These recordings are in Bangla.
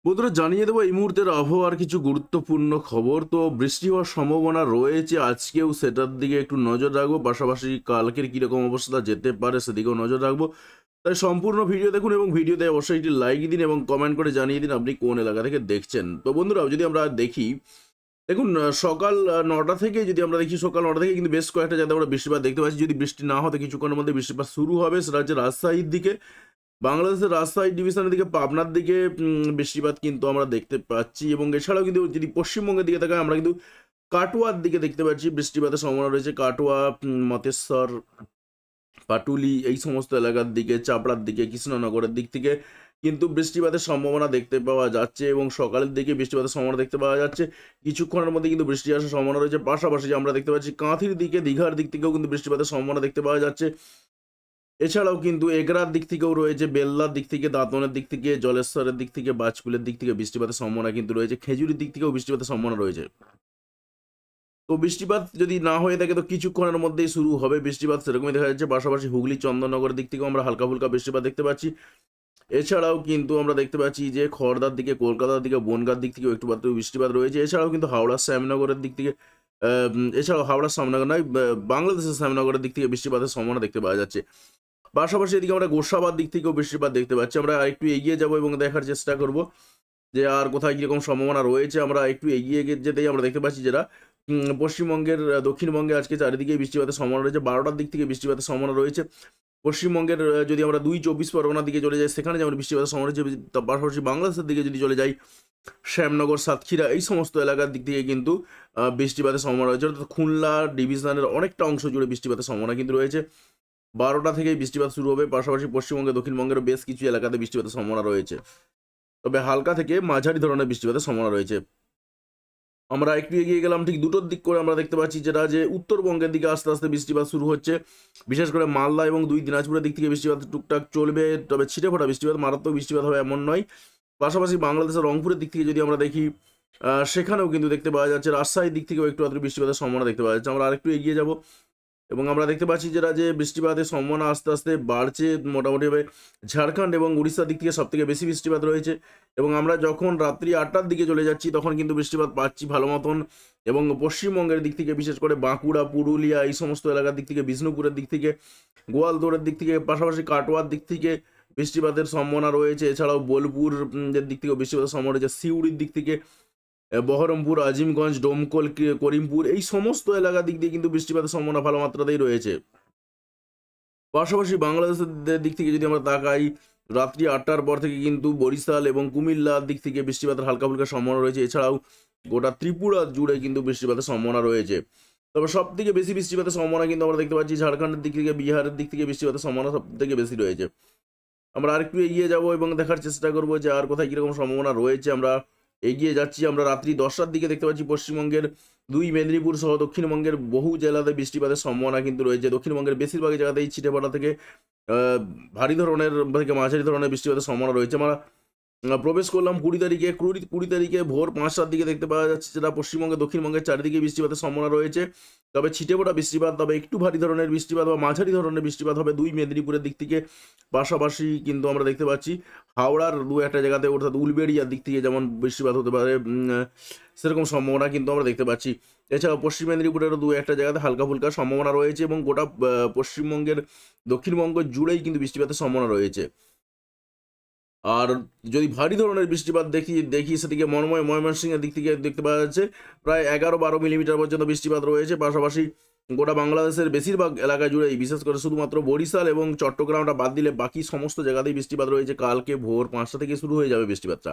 বন্ধুরা জানিয়ে দেবো এই মুহূর্তের আবহাওয়ার কিছু গুরুত্বপূর্ণ খবর। তো বৃষ্টি হওয়ার সম্ভাবনা রয়েছে, আজকেও সেটার দিকে একটু নজর রাখবো, পাশাপাশি কালকের কীরকম অবস্থা যেতে পারে সেদিকেও নজর রাখবো। তাই সম্পূর্ণ ভিডিও দেখুন এবং ভিডিওতে অবশ্যই একটি লাইক দিন এবং কমেন্ট করে জানিয়ে দিন আপনি কোন এলাকা থেকে দেখছেন। তো বন্ধুরা যদি আমরা দেখি, দেখুন সকাল 9টা থেকে যদি আমরা দেখি, সকাল 9টা থেকে কিন্তু বেশ কয়েকটা জায়গায় আমরা বৃষ্টিপাত দেখতে পাচ্ছি। যদি বৃষ্টি না হতে কিছুক্ষণের মধ্যে বৃষ্টিপাত শুরু হবে, সেটা হচ্ছে রাজশাহীর দিকে, বাংলাদেশের রাজশাহী ডিভিশনের দিকে, পাবনার দিকে বৃষ্টিপাত কিন্তু আমরা দেখতে পাচ্ছি। এবং এছাড়াও কিন্তু যদি পশ্চিমবঙ্গের দিকে তাকাই, আমরা কিন্তু কাটোয়ার দিকে দেখতে পাচ্ছি বৃষ্টিপাতের সম্ভাবনা রয়েছে। কাটোয়া, মতেশ্বর, পাটুলি এই সমস্ত এলাকার দিকে, চাপড়ার দিকে, কৃষ্ণনগরের দিক থেকে কিন্তু বৃষ্টিপাতের সম্ভাবনা দেখতে পাওয়া যাচ্ছে এবং সকালের দিকে বৃষ্টিপাতের সম্ভাবনা দেখতে পাওয়া যাচ্ছে। কিছুক্ষণের মধ্যে কিন্তু বৃষ্টি আসার সম্ভাবনা রয়েছে। পাশাপাশি আমরা দেখতে পাচ্ছি কাঁথির দিকে, দীঘার দিক থেকেও কিন্তু বৃষ্টিপাতের সম্ভাবনা দেখতে পাওয়া যাচ্ছে। এছাড়াও কিন্তু এগরার দিক থেকেও রয়েছে, বেল্লার দিক থেকে, দাঁতনের দিক থেকে, জলেশ্বরের দিক থেকে, বাজকুলের দিক থেকে বৃষ্টিপাতের সম্ভাবনা কিন্তু রয়েছে। খেজুরির দিক থেকেও বৃষ্টিপাতের সম্ভাবনা রয়েছে। তো বৃষ্টিপাত যদি না হয়ে থাকে তো কিছুক্ষণের মধ্যেই শুরু হবে বৃষ্টিপাত, সেরকমই দেখা যাচ্ছে। পাশাপাশি হুগলি, চন্দননগরের দিক থেকেও আমরা হালকা ফুলকা বৃষ্টিপাত দেখতে পাচ্ছি। এছাড়াও কিন্তু আমরা দেখতে পাচ্ছি যে খড়দার দিকে, কলকাতার দিকে, বনগাঁর দিক থেকেও একটু মাত্র বৃষ্টিপাত রয়েছে। এছাড়াও কিন্তু হাওড়ার শ্যামনগরের দিক থেকে, এছাড়াও হাওড়ার শ্যামনগর নয়, বাংলাদেশের শ্যামনগরের দিক থেকে বৃষ্টিপাতের সম্ভাবনা দেখতে পাওয়া যাচ্ছে। পাশাপাশি এদিকে আমরা গোসাবার দিক থেকেও বৃষ্টিপাত দেখতে পাচ্ছি। আমরা আরেকটু এগিয়ে যাব এবং দেখার চেষ্টা করব যে আর কোথায় কীরকম সম্ভাবনা রয়েছে। আমরা একটু এগিয়ে যেতেই আমরা দেখতে পাচ্ছি যেটা পশ্চিমবঙ্গের দক্ষিণবঙ্গে আজকে চারিদিকে বৃষ্টিপাতের সম্ভাবনা রয়েছে। 12টার দিক থেকে বৃষ্টিপাতের সম্ভাবনা রয়েছে। পশ্চিমবঙ্গের যদি আমরা 2 চব্বিশ পরগনার দিকে চলে যাই, সেখানে যেমন বৃষ্টিপাতের সম্ভাবনা রয়েছে। তার পাশাপাশি বাংলাদেশের দিকে যদি চলে যাই, শ্যামনগর, সাতক্ষীরা এই সমস্ত এলাকার দিক থেকে কিন্তু বৃষ্টিপাতের সম্ভাবনা রয়েছে। অর্থাৎ খুলনা ডিভিশনের অনেকটা অংশ জুড়ে বৃষ্টিপাতের সম্ভাবনা কিন্তু রয়েছে। 12টা থেকেই বৃষ্টিপাত শুরু হবে। পাশাপাশি পশ্চিমবঙ্গে, দক্ষিণবঙ্গেরও বেশ কিছু এলাকাতে বৃষ্টিপাতের সম্ভাবনা রয়েছে, তবে হালকা থেকে মাঝারি ধরনের বৃষ্টিপাতের সম্ভাবনা রয়েছে। আমরা একটু এগিয়ে গেলাম, ঠিক 2টোর দিক করে আমরা দেখতে পাচ্ছি যেটা যে উত্তরবঙ্গের দিকে আস্তে আস্তে বৃষ্টিপাত শুরু হচ্ছে। বিশেষ করে মালদা এবং 2 দিনাজপুরের দিক থেকে বৃষ্টিপাত টুকটাক চলবে, তবে ছিটেফোঁটা বৃষ্টিপাত, মারাত্মক বৃষ্টিপাত হবে এমন নয়। পাশাপাশি বাংলাদেশের রংপুরের দিক থেকে যদি আমরা দেখি, সেখানেও কিন্তু দেখতে পাওয়া যাচ্ছে। রাজশাহীর দিক থেকেও একটু আধটু বৃষ্টিপাতের সম্ভাবনা দেখতে পাওয়া যাচ্ছে। আমরা আরেকটু এগিয়ে যাব এবং আমরা দেখতে পাচ্ছি যেটা যে বৃষ্টিপাতের সম্ভাবনা আস্তে আস্তে বাড়ছে। মোটামুটিভাবে ঝাড়খণ্ড এবং উড়িষ্যার দিক থেকে সবথেকে বেশি বৃষ্টিপাত রয়েছে। এবং আমরা যখন রাত্রি 8টার দিকে চলে যাচ্ছি তখন কিন্তু বৃষ্টিপাত পাচ্ছি ভালো মতন। এবং পশ্চিমবঙ্গের দিক থেকে বিশেষ করে বাঁকুড়া, পুরুলিয়া এই সমস্ত এলাকার দিক থেকে, বিষ্ণুপুরের দিক থেকে, গোয়ালতোড়ের দিক থেকে, পাশাপাশি কাটোয়ার দিক থেকে বৃষ্টিপাতের সম্ভাবনা রয়েছে। এছাড়াও বোলপুর এর দিক থেকেও বৃষ্টিপাতের সম্ভাবনা রয়েছে। সিউড়ির দিক থেকে, বহরমপুর, আজিমগঞ্জ, ডোমকল, করিমপুর এই সমস্ত এলাকার দিক দিয়ে কিন্তু বৃষ্টিপাতের সম্ভাবনা ভালো মাত্রাতেই রয়েছে। পাশাপাশি বাংলাদেশের দিক থেকে যদি আমরা তাকাই, রাত্রি 8টার পর থেকে কিন্তু বরিশাল এবং কুমিল্লার দিক থেকে বৃষ্টিপাতের হালকা ফুলকা সম্ভাবনা রয়েছে। এছাড়াও গোটা ত্রিপুরা জুড়ে কিন্তু বৃষ্টিপাতের সম্ভাবনা রয়েছে। তবে সব থেকে বেশি বৃষ্টিপাতের সম্ভাবনা কিন্তু আমরা দেখতে পাচ্ছি ঝাড়খণ্ডের দিক থেকে, বিহারের দিক থেকে বৃষ্টিপাতের সম্ভাবনা সব থেকে বেশি রয়েছে। আমরা আরেকটু এগিয়ে যাব এবং দেখার চেষ্টা করব যে আর কোথায় কীরকম সম্ভাবনা রয়েছে। আমরা এগিয়ে যাচ্ছি। আমরা রাত্রি 10টার দিকে দেখতে পাচ্ছি পশ্চিমবঙ্গের 2 মেদিনীপুর সহ দক্ষিণবঙ্গের বহু জেলাতে বৃষ্টিপাতের সম্ভাবনা কিন্তু রয়েছে। দক্ষিণবঙ্গের বেশিরভাগ জায়গাতেই ছিটেফোঁটা থেকে ভারী ধরনের থেকে মাঝারি ধরনের বৃষ্টিপাতের সম্ভাবনা রয়েছে। আমরা প্রবেশ করলাম 20 তারিখে। 20 তারিখে ভোর 5টার দিকে দেখতে পাওয়া যাচ্ছে যেটা পশ্চিমবঙ্গে, দক্ষিণবঙ্গের চারিদিকে বৃষ্টিপাতের সম্ভাবনা রয়েছে। তবে ছিটেফোঁটা বৃষ্টিপাত, তবে একটু ভারী ধরনের বৃষ্টিপাত বা মাঝারি ধরনের বৃষ্টিপাত হবে 2 মেদিনীপুরের দিক থেকে। পাশাপাশি কিন্তু আমরা দেখতে পাচ্ছি হাওড়ার 2-1টা জায়গাতে, অর্থাৎ উলবেড়িয়ার দিক থেকে যেমন বৃষ্টিপাত হতে পারে, সেরকম সম্ভাবনা কিন্তু আমরা দেখতে পাচ্ছি। এছাড়াও পশ্চিম মেদিনীপুরেরও 2-1টা জায়গাতে হালকা ফুলকা সম্ভাবনা রয়েছে এবং গোটা পশ্চিমবঙ্গের, দক্ষিণবঙ্গ জুড়েই কিন্তু বৃষ্টিপাতের সম্ভাবনা রয়েছে। আর যদি ভারী ধরনের বৃষ্টিপাত দেখি সেদিকে ময়মনসিংহের দিক থেকে দেখতে পাওয়া যাচ্ছে প্রায় 11-12 মিলিমিটার পর্যন্ত বৃষ্টিপাত রয়েছে। পাশাপাশি গোটা বাংলাদেশের বেশিরভাগ এলাকা জুড়েই, বিশেষ করে শুধুমাত্র বরিশাল এবং চট্টগ্রামটা বাদ দিলে বাকি সমস্ত জায়গাতেই বৃষ্টিপাত রয়েছে। কালকে ভোর 5টা থেকে শুরু হয়ে যাবে বৃষ্টিপাতটা।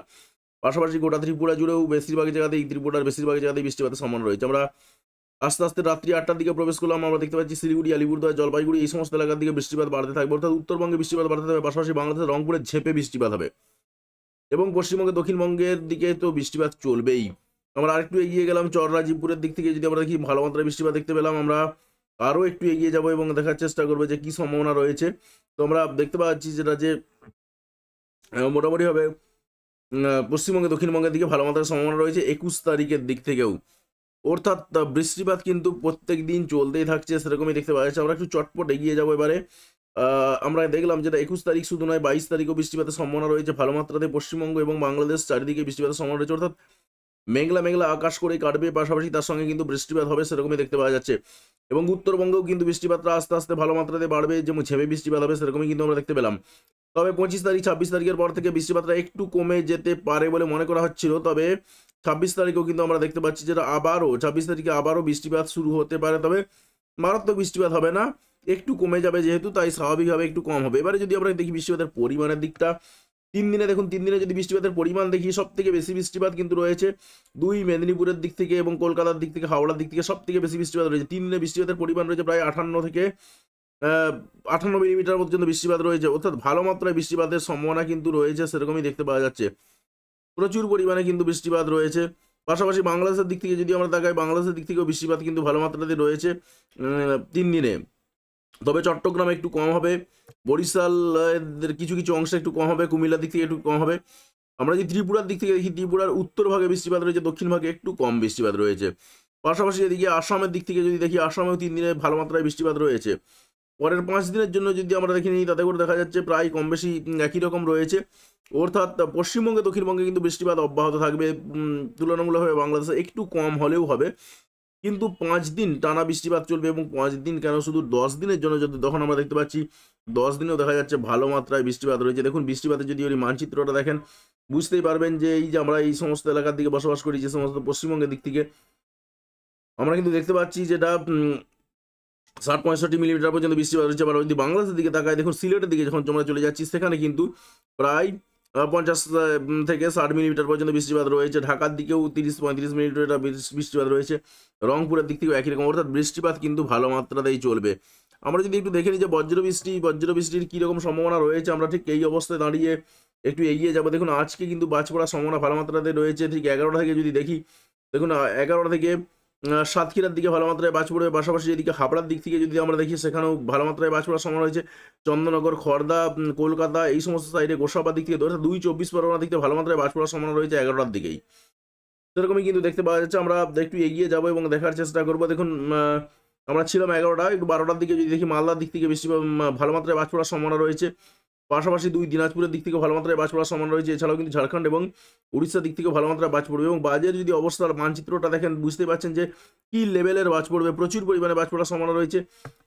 পাশাপাশি গোটা ত্রিপুরা জুড়েও বেশিরভাগ জায়গাতেই, ত্রিপুরার বেশিরভাগ জায়গাতেই বৃষ্টিপাতের সম্ভাবনা রয়েছে। আমরা আস্তে আস্তে রাত্রি 8টার দিকে প্রবেশ করলাম। আমরা দেখতে পাচ্ছি শিলিগুড়ি, আলিপুরদুয়ার, জলপাইগুড়ি এই সমস্ত এলাকার দিকে বৃষ্টিপাত বাড়তে থাকবে, অর্থাৎ উত্তরবঙ্গে বৃষ্টিপাত বাড়তে থাকবে। পাশাপাশি বাংলাদেশের রংপুরে ঝেঁপে বৃষ্টিপাত হবে এবং পশ্চিমবঙ্গে, দক্ষিণবঙ্গের দিকে তো বৃষ্টিপাত চলবেই। আমরা আরেকটু এগিয়ে গেলাম, চররাজীবপুরের দিক থেকে যদি আমরা দেখি ভালো মাত্রায় বৃষ্টিপাত দেখতে পেলাম। আমরা আরও একটু এগিয়ে যাব এবং দেখার চেষ্টা করবো যে কী সম্ভাবনা রয়েছে। তো আমরা দেখতে পাচ্ছি যেটা যে মোটামুটিভাবে পশ্চিমবঙ্গে, দক্ষিণবঙ্গের দিকে ভালো মাত্রায় সম্ভাবনা রয়েছে 21 তারিখের দিক থেকেও। অর্থাৎ বৃষ্টিপাত কিন্তু প্রত্যেক দিন চলতেই থাকছে, সেরকমই দেখতে পাওয়া যাচ্ছে। আমরা একটু চটপট এগিয়ে যাবো এবারে। আমরা দেখলাম যেটা 21 তারিখ শুধু নয় 22 তারিখও বৃষ্টিপাতের সম্ভাবনা রয়েছে ভালো মাত্রাতে। পশ্চিমবঙ্গ এবং বাংলাদেশ চারিদিকে বৃষ্টিপাতের সম্ভাবনা রয়েছে, অর্থাৎ মেঘলা মেঘলা আকাশ করে কাটবে, পাশাপাশি তার সঙ্গে কিন্তু বৃষ্টিপাত হবে সেরকমই দেখতে পাওয়া যাচ্ছে। এবং উত্তরবঙ্গেও কিন্তু বৃষ্টিপাতটা আস্তে আস্তে ভালো মাত্রাতে বাড়বে, যেমন ঝেমে বৃষ্টিপাত হবে সেরকমই কিন্তু আমরা দেখতে পেলাম। তবে 25 তারিখ 26 তারিখের পর থেকে বৃষ্টিপাতটা একটু কমে যেতে পারে বলে মনে করা হচ্ছিল। তবে 26 তারিখেও কিন্তু আমরা দেখতে পাচ্ছি যেটা আবারও 26 তারিখে আবারও বৃষ্টিপাত শুরু হতে পারে, তবে মারাত্মক বৃষ্টিপাত হবে না, একটু কমে যাবে যেহেতু, তাই স্বাভাবিকভাবে একটু কম হবে। এবারে যদি আমরা দেখি বৃষ্টিপাতের পরিমাণের দিকটা, 3 দিনে দেখুন, 3 দিনে যদি বৃষ্টিপাতের পরিমাণ দেখি, সব থেকে বেশি বৃষ্টিপাত কিন্তু রয়েছে দুই মেদিনীপুরের দিক থেকে এবং কলকাতার দিক থেকে, হাওড়ার দিক থেকে সব থেকে বেশি বৃষ্টিপাত রয়েছে। 3 দিনে বৃষ্টিপাতের পরিমাণ রয়েছে প্রায় 58 থেকে 58 মিলিমিটার পর্যন্ত বৃষ্টিপাত রয়েছে, অর্থাৎ ভালো মাত্রায় বৃষ্টিপাতের সম্ভাবনা কিন্তু রয়েছে সেরকমই দেখতে পাওয়া যাচ্ছে। প্রচুর পরিমাণে কিন্তু বৃষ্টিপাত রয়েছে। পাশাপাশি বাংলাদেশের দিক থেকে যদি আমরা তাকাই, বাংলাদেশের দিক থেকেও বৃষ্টিপাত কিন্তু ভালো মাত্রাতে রয়েছে 3 দিনে। তবে চট্টগ্রামে একটু কম হবে, বরিশাল কিছু কিছু অংশে একটু কম হবে, কুমিল্লার দিক থেকে একটু কম হবে। আমরা যদি ত্রিপুরার দিক থেকে দেখি, ত্রিপুরার উত্তর ভাগে বৃষ্টিপাত রয়েছে, দক্ষিণ ভাগে একটু কম বৃষ্টিপাত রয়েছে। পাশাপাশি এদিকে আসামের দিক থেকে যদি দেখি, আসামেও 3 দিনে ভালো মাত্রায় বৃষ্টিপাত রয়েছে। পরের 5 দিনের জন্য যদি আমরা দেখে নিই, তাতে করে দেখা যাচ্ছে প্রায় কম বেশি একই রকম রয়েছে, অর্থাৎ পশ্চিমবঙ্গে দক্ষিণবঙ্গে কিন্তু বৃষ্টিপাত অব্যাহত থাকবে। তুলনামূলকভাবে বাংলাদেশে একটু কম হলেও হবে, কিন্তু 5 দিন টানা বৃষ্টিপাত চলবে। এবং 5 দিন কেন, শুধু 10 দিনের জন্য যদি তখন আমরা দেখতে পাচ্ছি 10 দিনেও দেখা যাচ্ছে ভালো মাত্রায় বৃষ্টিপাত রয়েছে। দেখুন বৃষ্টিপাতের যদি ওই মানচিত্রটা দেখেন, বুঝতেই পারবেন যে এই যে আমরা এই সমস্ত এলাকার দিকে বসবাস করি, যে সমস্ত পশ্চিমবঙ্গের দিক থেকে, আমরা কিন্তু দেখতে পাচ্ছি যেটা 60-65 মিলিমিটার পর্যন্ত বৃষ্টিপাত রয়েছে। আবার যদি বাংলাদেশের দিকে তাকায়, দেখুন সিলেটের দিকে যখন আমরা চলে যাচ্ছি, সেখানে কিন্তু প্রায় 50 থেকে 60 মিলিমিটার পর্যন্ত বৃষ্টিপাত রয়েছে। ঢাকার দিকেও 30-35 মিলিমিটার বৃষ্টিপাত রয়েছে। রংপুরের দিক থেকেও একই রকম, অর্থাৎ বৃষ্টিপাত কিন্তু ভালো মাত্রাতেই চলবে। আমরা যদি একটু দেখে নিই যে বজ্রবৃষ্টির কীরকম সম্ভাবনা রয়েছে, আমরা ঠিক এই অবস্থায় দাঁড়িয়ে একটু এগিয়ে যাবো। দেখুন আজকে কিন্তু বাজ পড়ার সম্ভাবনা ভালো মাত্রাতে রয়েছে। ঠিক 11টা থেকে যদি দেখি, দেখুন 11টা থেকে সাতক্ষীরার দিকে ভালো মাত্রায় বাজ পড়বে। পাশাপাশি এদিকে হাবড়ার দিক থেকে যদি আমরা দেখি, সেখানেও ভালো মাত্রায় বাজ পড়ার সম্ভাবনা রয়েছে। চন্দননগর, খড়দা, কলকাতা এই সমস্ত সাইডে, গোসাবার দিক থেকে, অর্থাৎ 24 পরগনার দিক থেকে ভালো মাত্রায় বাজ পড়ার সম্ভাবনা রয়েছে 11টার দিকেই। সেরকমই কিন্তু দেখতে পাওয়া যাচ্ছে। আমরা একটু এগিয়ে যাবো এবং দেখার চেষ্টা করবো। দেখুন আমরা ছিলাম 11টা, একটু 12টার দিকে যদি দেখি, মালদার দিক থেকে বেশি ভালো মাত্রায় বাজ পড়ার সম্ভাবনা রয়েছে। পাশাপাশি 2 দিনাজপুরের দিক থেকে ভালো মাত্রায় বাজ পড়ার সম্ভাবনা রয়েছে। এছাড়াও কিন্তু ঝাড়খণ্ড এবং উড়িষ্যার দিক থেকে ভালো মাত্রায় বাজ পড়বে। এবং বাজের যদি অবস্থার মানচিত্রটা দেখেন, বুঝতে পারছেন যে কী লেভেলের বাজ পড়বে, প্রচুর পরিমাণে বাজ পড়ার সম্ভাবনা রয়েছে।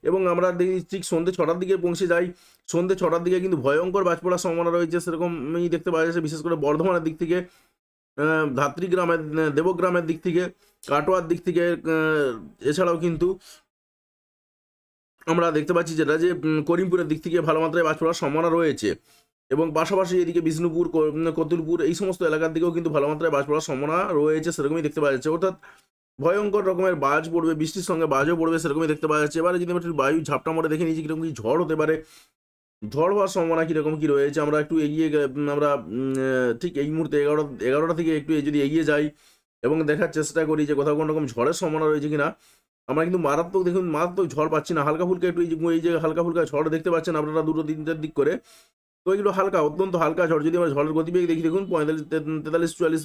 এবং আমরা দেখি ঠিক সন্ধ্যে 6টার দিকে পৌঁছে যাই, সন্ধ্যে 6টার দিকে কিন্তু ভয়ঙ্কর বাজ পড়ার সম্ভাবনা রয়েছে সেরকমই দেখতে পাওয়া যাচ্ছে। বিশেষ করে বর্ধমানের দিক থেকে, ধাত্রীগ্রামের, দেবগ্রামের দিক থেকে, কাটোয়ার দিক থেকে, এছাড়াও কিন্তু আমরা দেখতে পাচ্ছি যেটা যে করিমপুরের দিক থেকে ভালো মাত্রায় বাজ পড়ার সম্ভাবনা রয়েছে। এবং পাশাপাশি এদিকে বিষ্ণুপুর, কতুলপুর এই সমস্ত এলাকার দিকেও কিন্তু ভালো মাত্রায় বাজ পড়ার সম্ভাবনা রয়েছে সেরকমই দেখতে পাওয়া যাচ্ছে। অর্থাৎ ভয়ঙ্কর রকমের বাজ পড়বে, বৃষ্টির সঙ্গে বাজও পড়বে সেরকমই দেখতে পাওয়া যাচ্ছে। এবারে যদি আমরা একটু বায়ু ঝাপটা মোড়ে দেখে নিয়েছি কীরকম কি ঝড় হতে পারে, ঝড় হওয়ার সম্ভাবনা কীরকম কী রয়েছে, আমরা একটু এগিয়ে আমরা ঠিক এই মুহূর্তে 11টা থেকে একটু যদি এগিয়ে যাই এবং দেখার চেষ্টা করি যে কোথাও কোনো রকম ঝড়ের সম্ভাবনা রয়েছে কিনা। আমরা কিন্তু মারাত্মক ঝড় পাচ্ছি না, হালকা ফুলকা একটু এই যে হালকা ফুলকা ঝড় দেখতে পাচ্ছেন আপনারা 2-3টার দিক করে। তো এগুলো হালকা, অত্যন্ত হালকা ঝড়। যদি আমরা ঝড়ের গতিবেগ দেখি, দেখুন 43-44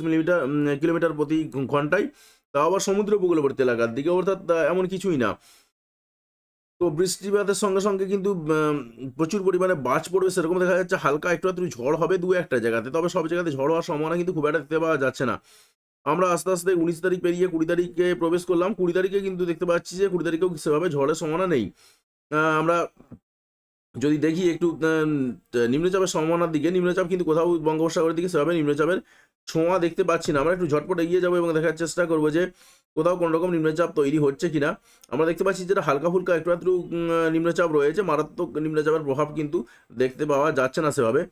কিলোমিটার প্রতি ঘন্টায়, তাও আবার সমুদ্র উপকূলবর্তী এলাকার দিকে, অর্থাৎ এমন কিছুই না। তো বৃষ্টিপাতের সঙ্গে সঙ্গে কিন্তু প্রচুর পরিমাণে বাজ পড়বে সেরকম দেখা যাচ্ছে। হালকা একটু ঝড় হবে 2-1টা জায়গাতে, তবে সব জায়গাতে ঝড় হওয়ার সম্ভাবনা কিন্তু খুব একটা দেখতে পাওয়া যাচ্ছে না। আমরা আস্তে আস্তে 19 তারিখ পেরিয়ে 20 তারিখে প্রবেশ করলাম। 20 তারিখে কিন্তু দেখতে পাচ্ছি যে 20 তারিখেও সেভাবে ঝড়ের সম্ভাবনা নেই। আমরা যদি দেখি একটু নিম্নচাপের সম্ভাবনার দিকে, নিম্নচাপ কিন্তু কোথাও বঙ্গোপসাগরের দিকে সেভাবে নিম্নচাপের ছোঁয়া দেখতে পাচ্ছি না। আমরা একটু ঝটপট এগিয়ে যাবো এবং দেখার চেষ্টা করবো যে কোথাও কোনো রকম নিম্নচাপ তৈরি হচ্ছে কিনা। আমরা দেখতে পাচ্ছি যেটা হালকা ফুলকা একটু নিম্নচাপ রয়েছে, মারাত্মক নিম্নচাপের প্রভাব কিন্তু দেখতে পাওয়া যাচ্ছে না সেভাবে।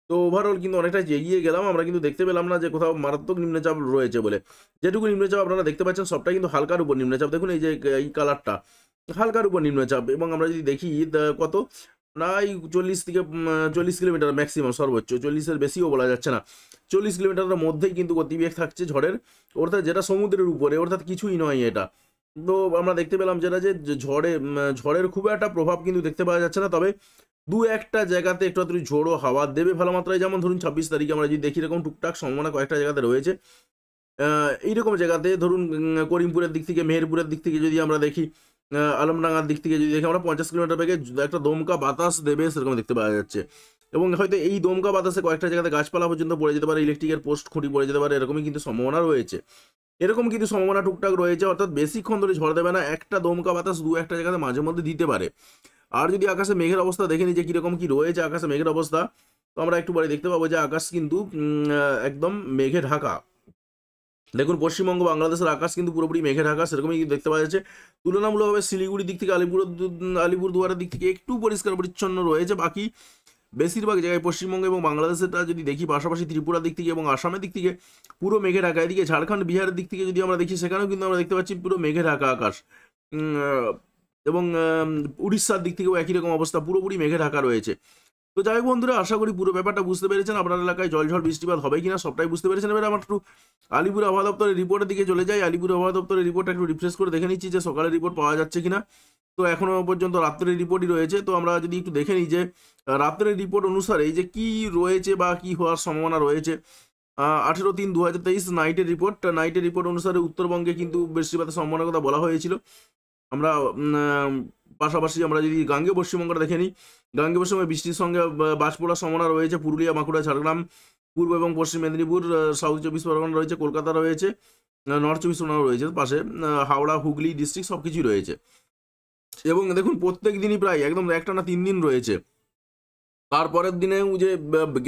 তো ওভারঅল কিন্তু অনেকটা এগিয়ে গেলাম, আমরা কিন্তু দেখতে পেলাম না যে কোথাও মারাত্মক নিম্নচাপ রয়েছে বলে। যেটুকু নিম্নচাপ আপনারা দেখতে পাচ্ছেন সবটাই কিন্তু হালকার উপর নিম্নচাপ। দেখুন এই যে এই কালারটা হালকার উপর নিম্নচাপ। এবং আমরা যদি দেখি কত প্রায় 40 কিলোমিটার ম্যাক্সিমাম, সর্বোচ্চ 40-এর বেশিও বলা যাচ্ছে না, 40 কিলোমিটারের মধ্যেই কিন্তু গতিবেগ থাকছে ঝড়ের, অর্থাৎ যেটা সমুদ্রের উপরে, অর্থাৎ কিছুই নয় এটা। তো আমরা দেখতে পেলাম যেটা যে ঝড়ের খুব একটা প্রভাব কিন্তু দেখতে পাওয়া যাচ্ছে না। তবে 2-1টা জায়গাতে একটু ঝোড়ো হাওয়া দেবে ভালো মাত্রায়। যেমন ধরুন 26 তারিখে আমরা যদি দেখি, এরকম টুকটাক সম্ভাবনা কয়েকটা জায়গাতে রয়েছে। এইরকম জায়গাতে ধরুন করিমপুরের দিক থেকে, মেহেরপুরের দিক থেকে যদি আমরা দেখি, আলমডাঙ্গার দিক থেকে যদি দেখি আমরা 50 কিলোমিটার বেগে একটা দমকা বাতাস দেবে সেরকম দেখতে পাওয়া যাচ্ছে। এবং হয়তো এই দমকা বাতাসে কয়েকটা জায়গাতে গাছপালা পর্যন্ত পড়ে যেতে পারে, ইলেকট্রিকের পোস্ট খুঁটি পড়ে যেতে পারে, এরকমই কিন্তু সম্ভাবনা রয়েছে। এরকম কিন্তু সম্ভাবনা টুকটাক রয়েছে, অর্থাৎ বেশিক্ষণ ধরে ঝড় দেবে না, একটা দমকা বাতাস দু একটা জায়গাতে মাঝে মধ্যে দিতে পারে। আর যদি আকাশে মেঘের অবস্থা দেখে নিই যে কীরকম কী রয়েছে আকাশে মেঘের অবস্থা, তো আমরা একটু পরে দেখতে পাবো যে আকাশ কিন্তু একদম মেঘে ঢাকা। দেখুন পশ্চিমবঙ্গ বাংলাদেশের আকাশ কিন্তু পুরোপুরি মেঘে ঢাকা, সেরকমই কিন্তু দেখতে পাওয়া যাচ্ছে। তুলনামূলকভাবে শিলিগুড়ির দিক থেকে আলিপুরদুয়ারের দিক থেকে একটু পরিষ্কার পরিচ্ছন্ন রয়েছে। বাকি বেশিরভাগ জায়গায় পশ্চিমবঙ্গ এবং বাংলাদেশেরটা যদি দেখি, পাশাপাশি ত্রিপুরার দিক থেকে এবং আসামের দিক থেকে পুরো মেঘে ঢাকা। এদিকে ঝাড়খণ্ড বিহারের দিক থেকে যদি আমরা দেখি, সেখানেও কিন্তু আমরা দেখতে পাচ্ছি পুরো মেঘে ঢাকা আকাশ। এবং উড়িষ্যার দিক থেকেও একই রকম অবস্থা, পুরোপুরি মেঘে ঢাকা রয়েছে। তো যাই হোক বন্ধুরা, আশা করি পুরো ব্যাপারটা বুঝতে পেরেছেন। আপনার এলাকায় জলঝড় বৃষ্টিপাত হবে কিনা সবটাই বুঝতে পেরেছেন। এবার আমার একটু আলিপুর আবহাওয়া দপ্তরের রিপোর্টের দিকে চলে যাই। আলিপুর আবহাওয়া দপ্তরের রিপোর্টটা একটু রিফ্রেশ করে দেখে নিচ্ছি যে সকালের রিপোর্ট পাওয়া যাচ্ছে কিনা। তো এখনও পর্যন্ত রাত্রের রিপোর্টই রয়েছে। তো আমরা যদি একটু দেখে নিই যে রাত্রের রিপোর্ট অনুসারে যে কি রয়েছে বা কি হওয়ার সম্ভাবনা রয়েছে। 18/3/2023 নাইটের রিপোর্ট অনুসারে উত্তরবঙ্গে কিন্তু বৃষ্টিপাতের সম্ভাবনার কথা বলা হয়েছিল। আমরা পাশাপাশি আমরা যদি গাঙ্গেয় পশ্চিমবঙ্গটা দেখে নিই, গাঙ্গেয় পশ্চিমবঙ্গে বৃষ্টির সঙ্গে বাজ পড়ার সম্ভাবনা রয়েছে। পুরুলিয়া, বাঁকুড়া, ঝাড়গ্রাম, পূর্ব এবং পশ্চিম মেদিনীপুর, সাউথ 24 পরগনা রয়েছে, কলকাতা রয়েছে, নর্থ 24 পরগনা রয়েছে, পাশে হাওড়া, হুগলি ডিস্ট্রিক্ট সব কিছুই রয়েছে। এবং দেখুন প্রত্যেক দিনই প্রায় একদম একটানা 3 দিন রয়েছে। তারপরের দিনেও যে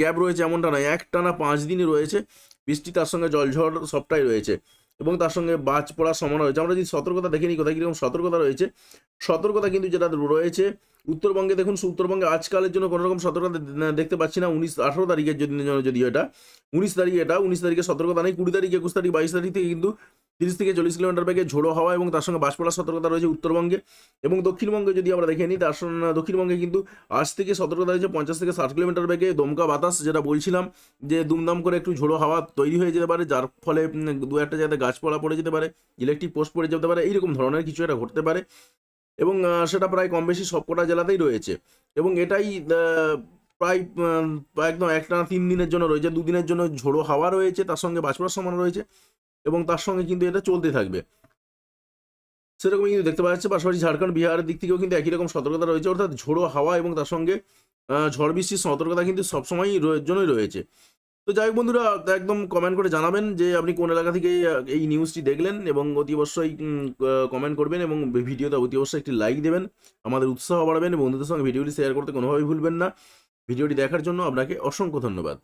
গ্যাপ রয়েছে এমনটা নয়, একটানা 5 দিনই রয়েছে বৃষ্টি, তার সঙ্গে জলঝড় সবটাই রয়েছে এবং তার সঙ্গে বাজ পড়ার সম্ভাবনা রয়েছে। আমরা যদি সতর্কতা দেখে নিই কোথায় কীরকম সতর্কতা রয়েছে, সতর্কতা কিন্তু যেটা রয়েছে উত্তরবঙ্গে, দেখুন উত্তরবঙ্গে আজকালের জন্য কোনো রকম সতর্কতা দেখতে পাচ্ছি না। 18 তারিখের জন্য যদি এটা 19 তারিখে সতর্কতা নেই। 20 তারিখ, 21 তারিখ, 22 তারিখ থেকে কিন্তু 30 থেকে 40 কিলোমিটার বেগে ঝোড়ো হাওয়া এবং তার সঙ্গে বাজ পড়ার সতর্কতা রয়েছে উত্তরবঙ্গে। এবং দক্ষিণবঙ্গে যদি আমরা দেখে নিই, তার সঙ্গে দক্ষিণবঙ্গে কিন্তু আজ থেকে সতর্কতা রয়েছে 50 থেকে 60 কিলোমিটার বেগে দমকা বাতাস, যেটা বলছিলাম যে দুমদাম করে একটু ঝোড়ো হাওয়া তৈরি হয়ে যেতে পারে, যার ফলে দু একটা জায়গায় গাছপালা পড়ে যেতে পারে, ইলেকট্রিক পোস্ট পড়ে যেতে পারে, এইরকম ধরনের কিছু একটা ঘটতে পারে। এবং সেটা প্রায় কম বেশি সবকটা জেলাতেই রয়েছে। এবং এটাই প্রায় একদম একটানা 3 দিনের জন্য রয়েছে। 2 দিনের জন্য ঝোড়ো হাওয়া রয়েছে, তার সঙ্গে বাজ পড়ার সম্ভাবনা রয়েছে এবং তার সঙ্গে কিন্তু এটা চলতে থাকবে, সেরকমই কিন্তু দেখতে পাওয়া যাচ্ছে। পাশাপাশি ঝাড়খণ্ড বিহারের দিক থেকেও কিন্তু একই রকম সতর্কতা রয়েছে, অর্থাৎ ঝোড়ো হাওয়া এবং তার সঙ্গে ঝড় বৃষ্টির সতর্কতা কিন্তু সবসময়ই জন্যই রয়েছে। তো যাই হোক বন্ধুরা, একদম কমেন্ট করে জানাবেন যে আপনি কোন এলাকা থেকে এই নিউজটি দেখলেন এবং অতি অবশ্যই কমেন্ট করবেন এবং ভিডিওতে অতি অবশ্যই একটি লাইক দেবেন, আমাদের উৎসাহ বাড়াবেন এবং বন্ধুদের সঙ্গে ভিডিওটি শেয়ার করতে কোনোভাবেই ভুলবেন না। ভিডিওটি দেখার জন্য আপনাকে অসংখ্য ধন্যবাদ।